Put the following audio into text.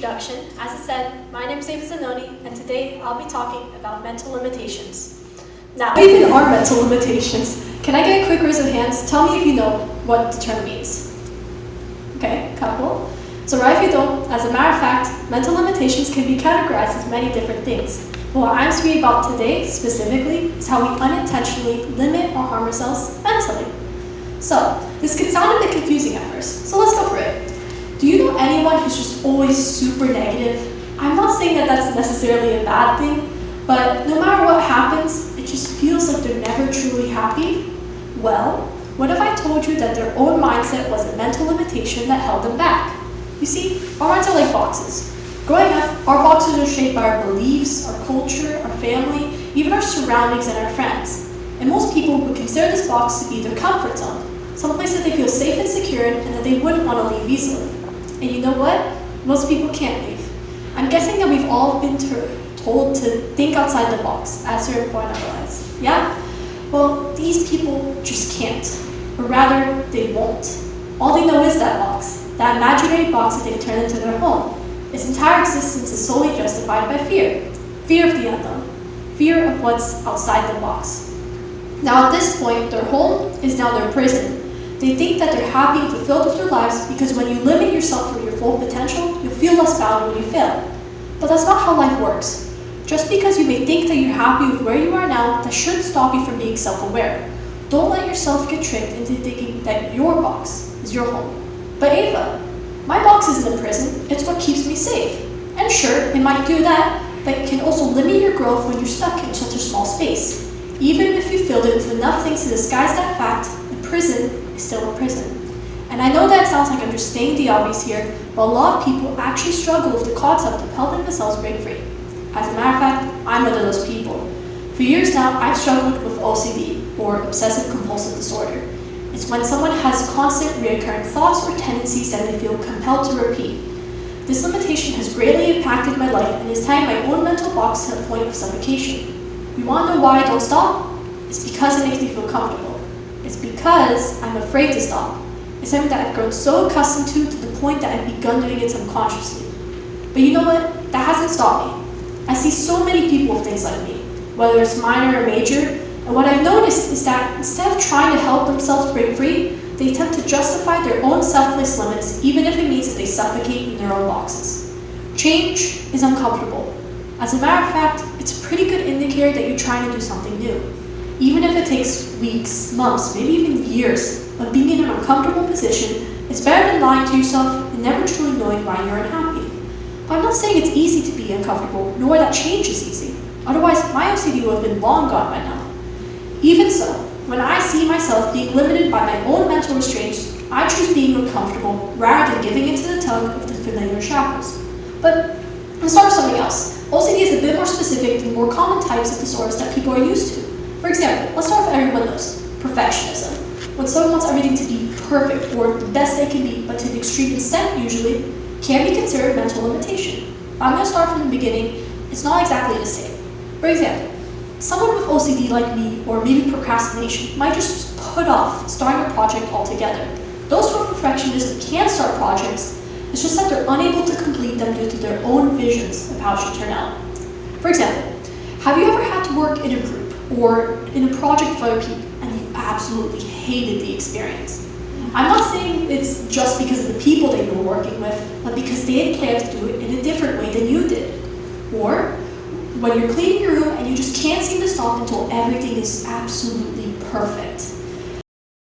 introduction, as I said, my name is Zannoni, and today I'll be talking about mental limitations. Now, what even are mental limitations? Can I get a quick raise of hands? Tell me if you know what the term means. Okay, couple. So right if you don't, as a matter of fact, mental limitations can be categorized as many different things. But what I'm speaking about today, specifically, is how we unintentionally limit or harm ourselves mentally. So, this can sound a bit confusing at first, so let's go for it. Do you know anyone who's just always super negative? I'm not saying that that's necessarily a bad thing, but no matter what happens, it just feels like they're never truly happy. Well, what if I told you that their own mindset was a mental limitation that held them back? You see, our minds are like boxes. Growing up, our boxes are shaped by our beliefs, our culture, our family, even our surroundings and our friends. And most people would consider this box to be their comfort zone, someplace that they feel safe and secure in and that they wouldn't want to leave easily. And you know what? Most people can't leave. I'm guessing that we've all been told to think outside the box at a certain point in our lives. Yeah? Well, these people just can't. Or rather, they won't. All they know is that box, that imaginary box that they've turned into their home. Its entire existence is solely justified by fear. Fear of the unknown. Fear of what's outside the box. Now at this point, their home is now their prison. They think that they're happy and fulfilled with their lives because when you limit yourself for your full potential, you'll feel less valued when you fail. But that's not how life works. Just because you may think that you're happy with where you are now, that shouldn't stop you from being self-aware. Don't let yourself get tricked into thinking that your box is your home. But Ava, my box isn't a prison, it's what keeps me safe. And sure, it might do that, but it can also limit your growth when you're stuck in such a small space. Even if you filled it with enough things to disguise that fact, a prison is still a prison. And I know that sounds like I'm just stating the obvious here, but a lot of people actually struggle with the concept of helping themselves break free. As a matter of fact, I'm one of those people. For years now, I've struggled with OCD, or obsessive compulsive disorder. It's when someone has constant recurring thoughts or tendencies that they feel compelled to repeat. This limitation has greatly impacted my life and is tying my own mental box to a point of suffocation. You want to know why I don't stop? It's because it makes me feel comfortable. It's because I'm afraid to stop. It's something that I've grown so accustomed to the point that I've begun doing it subconsciously. But you know what? That hasn't stopped me. I see so many people with things like me, whether it's minor or major, and what I've noticed is that instead of trying to help themselves break free, they attempt to justify their own self-placed limits, even if it means that they suffocate in their own boxes. Change is uncomfortable. As a matter of fact, it's a pretty good indicator that you're trying to do something new. Even if it takes weeks, months, maybe even years of being in an uncomfortable position, it's better than lying to yourself and never truly knowing why you're unhappy. But I'm not saying it's easy to be uncomfortable, nor that change is easy. Otherwise, my OCD would have been long gone by now. Even so, when I see myself being limited by my own mental restraints, I choose being uncomfortable rather than giving into the tug of the familiar shackles. But let's start with something else. OCD is a bit more specific than more common types of disorders that people are used to. For example, let's start with everyone knows, perfectionism. When someone wants everything to be perfect or the best they can be, but to the extreme extent usually, can be considered mental limitation. I'm going to start from the beginning. It's not exactly the same. For example, someone with OCD like me, or maybe procrastination, might just put off starting a project altogether. Those who are perfectionists can start projects, it's just that they're unable to complete them due to their own visions of how it should turn out. For example, have you ever had to work in a group or in a project with other people and you absolutely hated the experience? I'm not saying it's just because of the people that you were working with, but because they had planned to do it in a different way than you did. Or when you're cleaning your room and you just can't seem to stop until everything is absolutely perfect.